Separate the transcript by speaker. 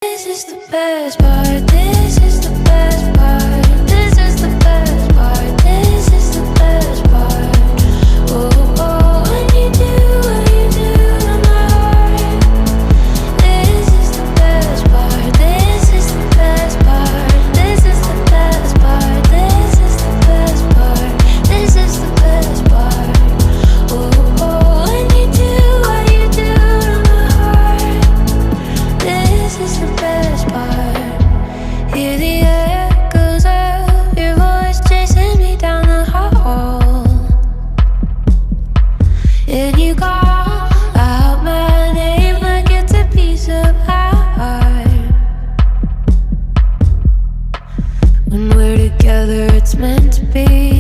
Speaker 1: This is the best part. This is the best part. This is the best part. This is the best part. Oh, oh, when you do what you do to my heart. This is the best part. This is the best part. This is the best part. This is the best part. This is the best part. Oh, oh, when you do what you do to my heart. This is the best part. Hear the echoes of your voice chasing me down the hall. And you call out my name like it's a piece of art. When we're together, it's meant to be.